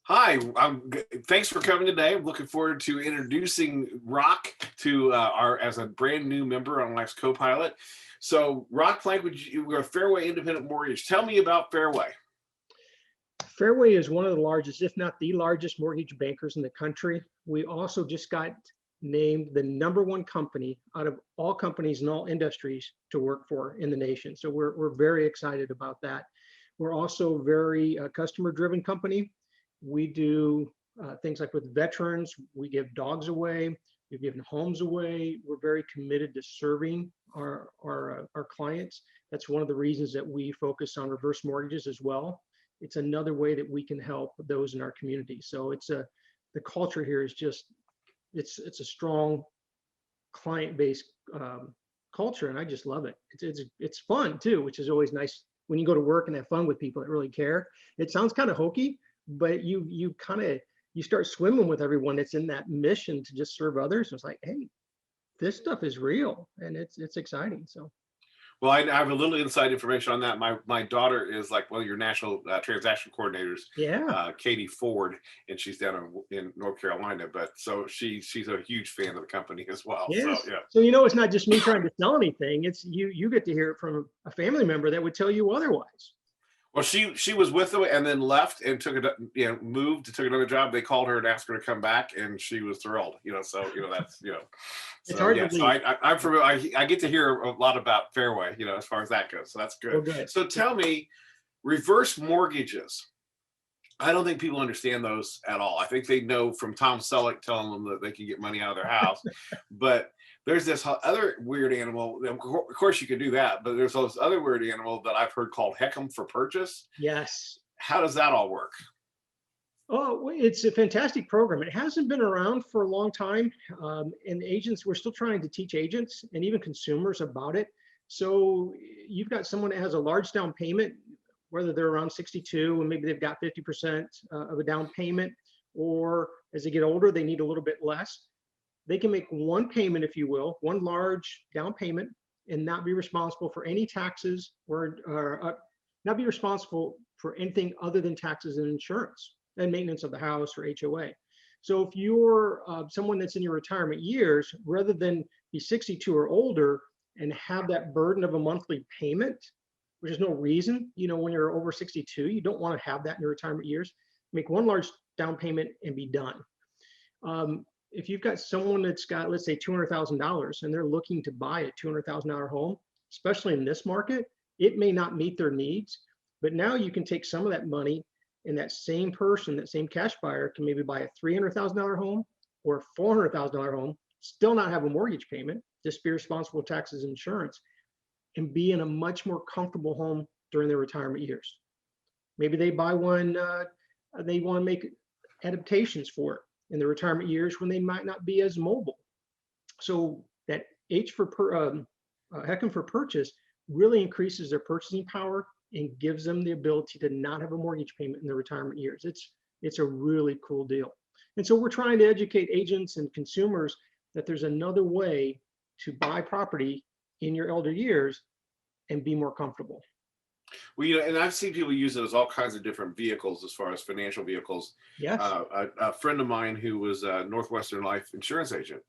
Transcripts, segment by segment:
Hi, thanks for coming today. I'm looking forward to introducing Rock to our as a brand new member on Life's Copilot. So, Rock.Planck, we're a Fairway Independent Mortgage. Tell me about Fairway. Fairway is one of the largest, if not the largest, mortgage bankers in the country. We also just got named the #1 company out of all companies in all industries to work for in the nation. So we're very excited about that. We're also a very customer-driven company. We do things like with veterans, we give dogs away, we've given homes away. We're very committed to serving our clients. That's one of the reasons that we focus on reverse mortgages as well. It's another way that we can help those in our community. So the culture here is just it's a strong client-based culture, and I just love it. It's fun too, which is always nice when you go to work and have fun with people that really care. It sounds kind of hokey, but you start swimming with everyone that's in that mission to just serve others. It's like, hey, this stuff is real and it's exciting. So Well, I have a little inside information on that. My daughter is like one of your national transaction coordinators, yeah. Katie Ford, and she's down in North Carolina. But so she's a huge fan of the company as well. So Yes. yeah. So it's not just me trying to sell anything. It's you get to hear it from a family member that would tell you otherwise. Well, she was with them and then left and moved to took another job. They called her and asked her to come back, and she was thrilled. So that's It's so hard to yeah. So leave. I'm familiar. I get to hear a lot about Fairway, as far as that goes. So that's Oh, good. good. So tell me, reverse mortgages. I don't think people understand those at all. I think they know from Tom Selleck telling them that they can get money out of their house, but there's this other weird animal. Of course, you could do that, but there's this other weird animal that I've heard called Heck'em for purchase. Yes. How does that all work? Oh, it's a fantastic program. It hasn't been around for a long time, and agents, we're still trying to teach agents and even consumers about it. So you've got someone that has a large down payment, whether they're around 62 and maybe they've got 50% of a down payment, or as they get older, they need a little bit less. They can make one payment, if you will, one large down payment, and not be responsible for any taxes or not be responsible for anything other than taxes and insurance and maintenance of the house or HOA. So if you're someone that's in your retirement years, rather than be 62 or older and have that burden of a monthly payment, which is no reason, when you're over 62, you don't want to have that in your retirement years. Make one large down payment and be done. If you've got someone that's got, let's say, $200,000 and they're looking to buy a $200,000 home, especially in this market, it may not meet their needs, but now you can take some of that money, and that same person, that same cash buyer, can maybe buy a $300,000 home or a $400,000 home, still not have a mortgage payment, just be responsible for taxes and insurance, and be in a much more comfortable home during their retirement years. Maybe they buy one, they want to make adaptations for it in their retirement years when they might not be as mobile. So that Heck'em for purchase really increases their purchasing power and gives them the ability to not have a mortgage payment in their retirement years. It's a really cool deal. And so we're trying to educate agents and consumers that there's another way to buy property in your elder years and be more comfortable. Well, and I've seen people use it as all kinds of different vehicles as far as financial vehicles. Yes. A friend of mine who was a Northwestern Life insurance agent,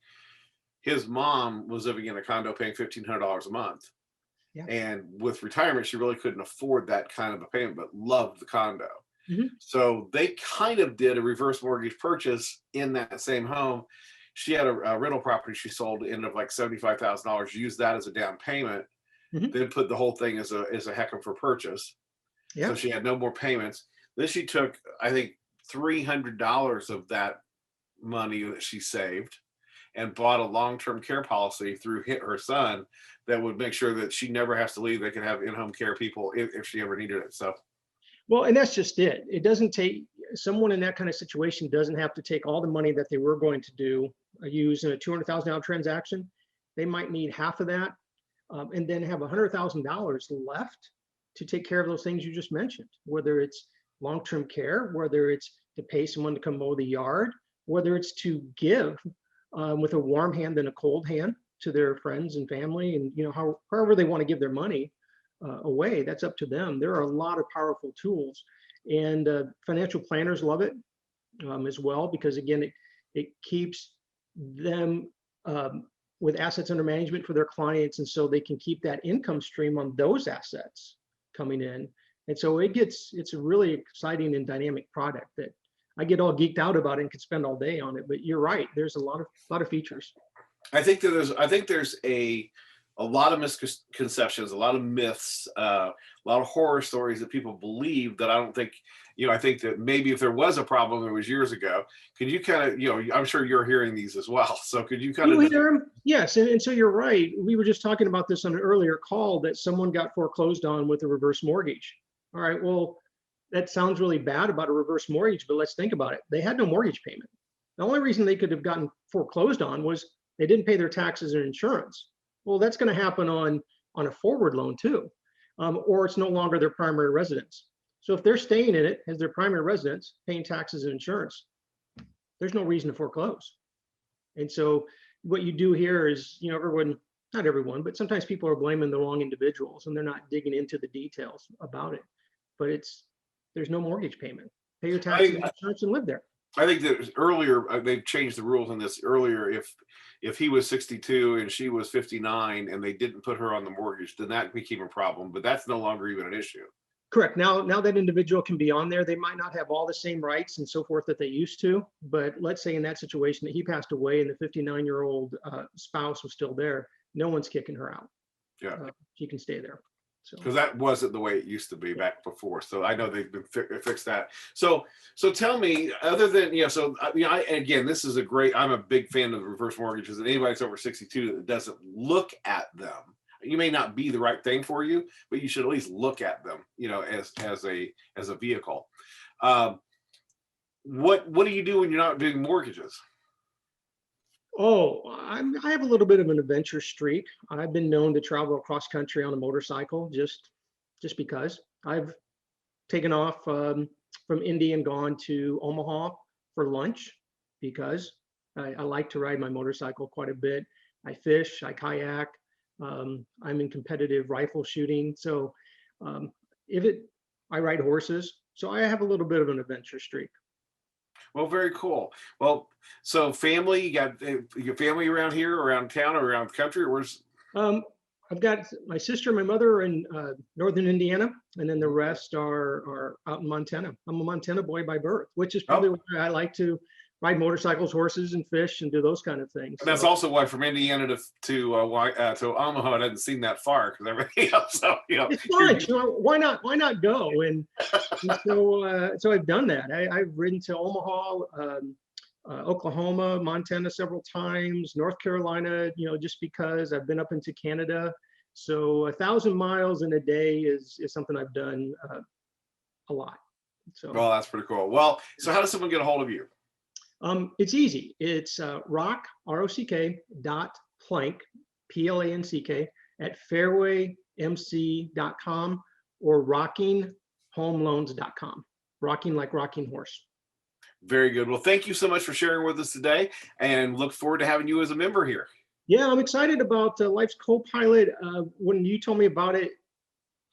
his mom was living in a condo paying $1,500 a month. Yeah. And with retirement, she really couldn't afford that kind of a payment, but loved the condo. Mm-hmm. So they kind of did a reverse mortgage purchase in that same home. She had a rental property she sold in of like $75,000, used that as a down payment, then put the whole thing as a Heck'em for purchase. Yeah. So she had no more payments. Then she took, I think, $300 of that money that she saved and bought a long-term care policy through her son that would make sure that she never has to leave. They could have in-home care people if she ever needed it. So, well, and that's just it. It doesn't take someone in that kind of situation doesn't have to take all the money that they were going to use in a $200,000 transaction. They might need half of that, and then have $100,000 left to take care of those things you just mentioned, whether it's long-term care, whether it's to pay someone to come mow the yard, whether it's to give with a warm hand than a cold hand to their friends and family, and however they want to give their money away, that's up to them. There are a lot of powerful tools, and financial planners love it. as well, because again, it keeps them with assets under management for their clients, and so they can keep that income stream on those assets coming in. And so it's a really exciting and dynamic product that I get all geeked out about and could spend all day on it. But you're right, there's a lot of features. I think there's a lot of misconceptions, a lot of myths, a lot of horror stories that people believe that I don't think, I think that maybe if there was a problem, it was years ago. Could you kind of, I'm sure you're hearing these as well. So could you kind You of? hear them? Yes. And so you're right. We were just talking about this on an earlier call that someone got foreclosed on with a reverse mortgage. All right. Well, that sounds really bad about a reverse mortgage, but let's think about it. They had no mortgage payment. The only reason they could have gotten foreclosed on was they didn't pay their taxes and insurance. Well, that's going to happen on a forward loan too, or it's no longer their primary residence. So if they're staying in it as their primary residence, paying taxes and insurance, there's no reason to foreclose. And so what you do here is, everyone, not everyone, but sometimes people are blaming the wrong individuals and they're not digging into the details about it. But there's no mortgage payment. Pay your taxes and insurance and live there. I think that earlier they've changed the rules on this. Earlier, if he was 62 and she was 59 and they didn't put her on the mortgage, then that became a problem. But that's no longer even an issue. Correct. Now that individual can be on there. They might not have all the same rights and so forth that they used to, but let's say in that situation that he passed away and the 59-year-old spouse was still there, no one's kicking her out. Yeah, she can stay there. Because that wasn't the way it used to be back before. So I know they've been fixed that. So tell me, other than again, this is I'm a big fan of reverse mortgages, and anybody that's over 62 that doesn't look at them, you may not be the right thing for you, but you should at least look at them, as a vehicle. What do you do when you're not doing mortgages? Oh, I have a little bit of an adventure streak. I've been known to travel across country on a motorcycle just because. I've taken off from Indy and gone to Omaha for lunch because I like to ride my motorcycle quite a bit. I fish, I kayak. I'm in competitive rifle shooting. So I ride horses. So I have a little bit of an adventure streak. Well, very cool. Well, so family, you got your family around here, around town, or around the country, or where's? I've got my sister and my mother in northern Indiana, and then the rest are out in Montana. I'm a Montana boy by birth, which is probably why I like to ride motorcycles, horses, and fish, and do those kind of things. And that's also why from Indiana to Omaha, it doesn't seem that far because everything else. So it's fun. Why not go? And so I've done that. I've ridden to Omaha, Oklahoma, Montana several times, North Carolina. Just because I've been up into Canada. So 1,000 miles in a day is something I've done a lot. So. Well, that's pretty cool. Well, so how does someone get a hold of you? It's easy. It's Rock, ROCK.Planck, PLANCK, at fairwaymc.com or rockinghomeloans.com. Rocking like rocking horse. Very good. Well, thank you so much for sharing with us today, and look forward to having you as a member here. Yeah, I'm excited about Life's Co-Pilot. When you told me about it,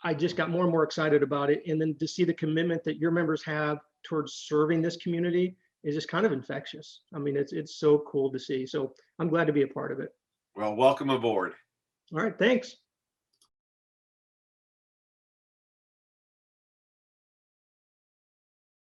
I just got more and more excited about it. And then to see the commitment that your members have towards serving this community is just kind of infectious. I mean, it's so cool to see. So I'm glad to be a part of it. Well, welcome aboard. All right, thanks.